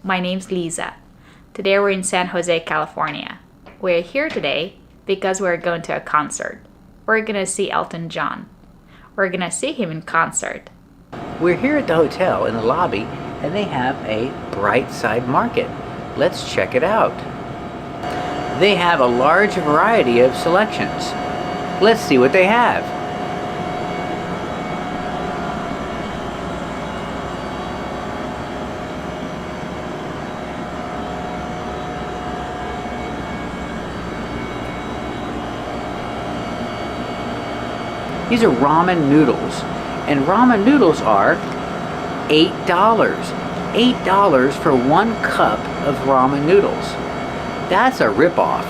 My name's Lisa. Today we're in San Jose, California. We're here today because we're going to a concert. We're gonna see Elton John. We're gonna see him in concert. We're here at the hotel in the lobby and they have a bright side market. Let's check it out. They have a large variety of selections. Let's see what they have. These are ramen noodles, and ramen noodles are $8. $8 for 1 cup of ramen noodles. That's a ripoff.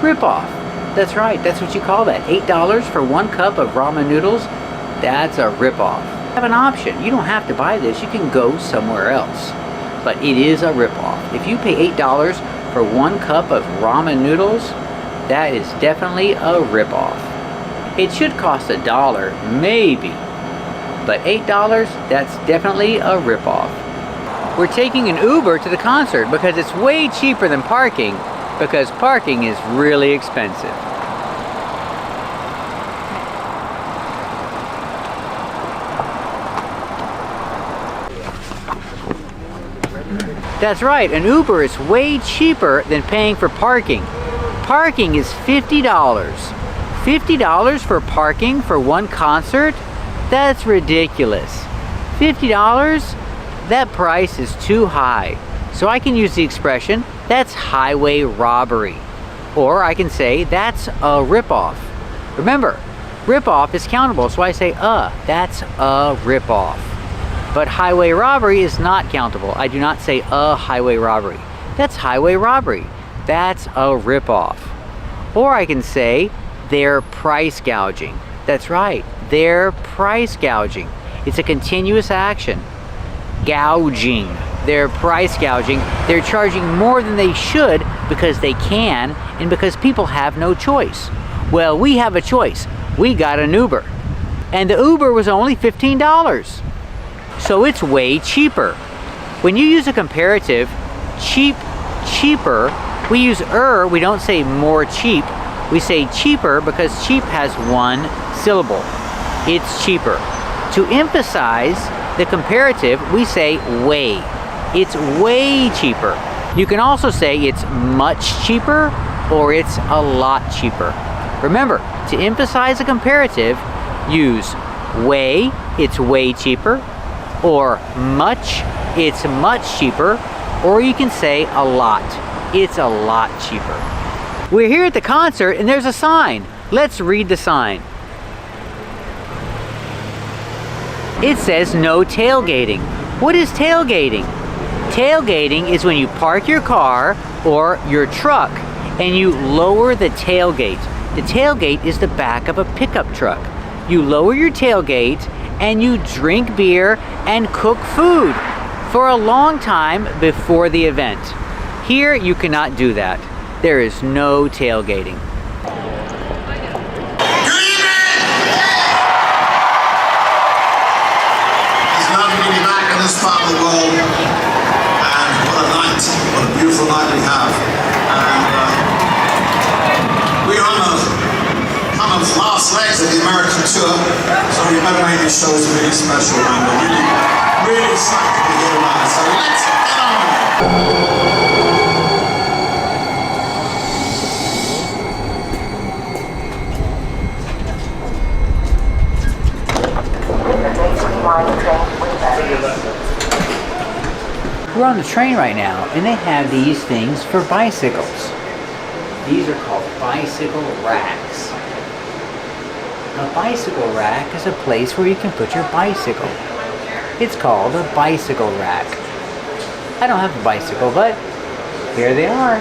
Ripoff. That's right, that's what you call that. $8 for 1 cup of ramen noodles? That's a ripoff. You have an option. You don't have to buy this. You can go somewhere else. But it is a ripoff. If you pay $8 for 1 cup of ramen noodles, that is definitely a ripoff. It should cost $1, maybe. But $8, that's definitely a ripoff. We're taking an Uber to the concert because it's way cheaper than parking, because parking is really expensive. That's right, an Uber is way cheaper than paying for parking. Parking is $50. $50 for parking for 1 concert? That's ridiculous. $50? That price is too high. So I can use the expression, that's highway robbery. Or I can say, that's a ripoff. Remember, ripoff is countable, so I say, that's a ripoff. But highway robbery is not countable. I do not say a highway robbery. That's highway robbery. That's a ripoff. Or I can say, they're price gouging. That's right, they're price gouging. It's a continuous action. Gouging. They're price gouging. They're charging more than they should because they can and because people have no choice. Well, we have a choice. We got an Uber. And the Uber was only $15. So it's way cheaper. When you use a comparative, cheap, cheaper, we use we don't say more cheap. We say cheaper because cheap has 1 syllable. It's cheaper. To emphasize the comparative, we say way. It's way cheaper. You can also say it's much cheaper or it's a lot cheaper. Remember, to emphasize a comparative, use way, it's way cheaper, or much, it's much cheaper, or you can say a lot, it's a lot cheaper. We're here at the concert and there's a sign. Let's read the sign. It says no tailgating. What is tailgating? Tailgating is when you park your car or your truck and you lower the tailgate. The tailgate is the back of a pickup truck. You lower your tailgate and you drink beer and cook food for a long time before the event. Here you cannot do that. There is no tailgating. It's lovely to be back in this part of the world, and what a night, what a beautiful night we have. And we're on the kind of last legs of the American tour, so we better make these shows really special, and we're really, really excited to be here tonight. So let's get on. We're on the train right now, and they have these things for bicycles. These are called bicycle racks. A bicycle rack is a place where you can put your bicycle. It's called a bicycle rack. I don't have a bicycle, but here they are.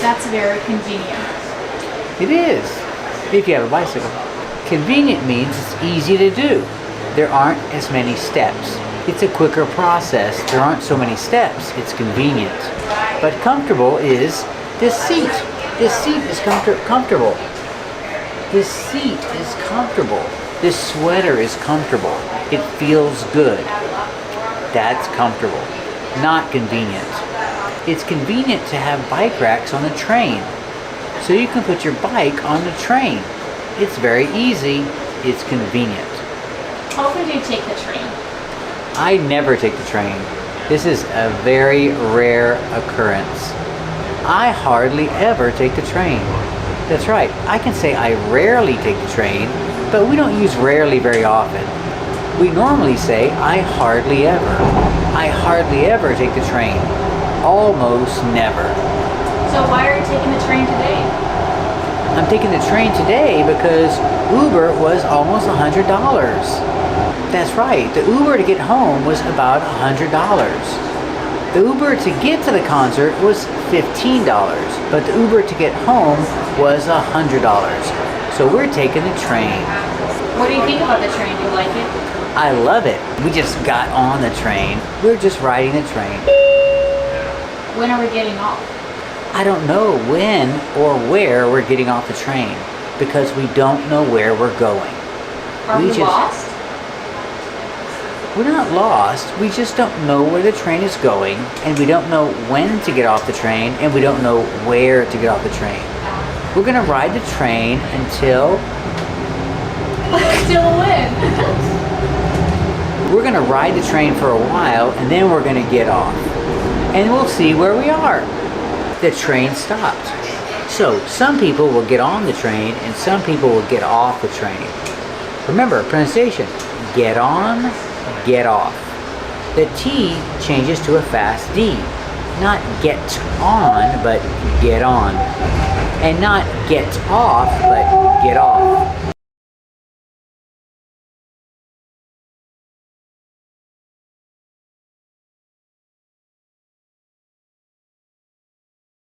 That's very convenient. It is, if you have a bicycle. Convenient means it's easy to do. There aren't as many steps. It's a quicker process. There aren't so many steps. It's convenient. But comfortable is this seat. This seat is comfortable. This seat is comfortable. This sweater is comfortable. It feels good. That's comfortable. not convenient. It's convenient to have bike racks on the train, so you can put your bike on the train. It's very easy. It's convenient. How often do you take the train? I never take the train. This is a very rare occurrence. I hardly ever take the train. That's right, I can say I rarely take the train, but we don't use rarely very often. We normally say I hardly ever. I hardly ever take the train. Almost never. So why are you taking the train today? I'm taking the train today because Uber was almost $100. That's right, the Uber to get home was about $100. The Uber to get to the concert was $15, but the Uber to get home was $100. So we're taking the train. What do you think about the train? Do you like it? I love it. We just got on the train. We're just riding the train. When are we getting off? I don't know when or where we're getting off the train because we don't know where we're going. Are we lost? We're not lost, we just don't know where the train is going, and we don't know when to get off the train, and we don't know where to get off the train. We're gonna ride the train until... Until when? We're gonna ride the train for a while, and then we're gonna get off. And we'll see where we are. The train stopped. So, some people will get on the train, and some people will get off the train. Remember, pronunciation, get on, get off. The T changes to a fast D. Not get on, but get on. And not get off, but get off.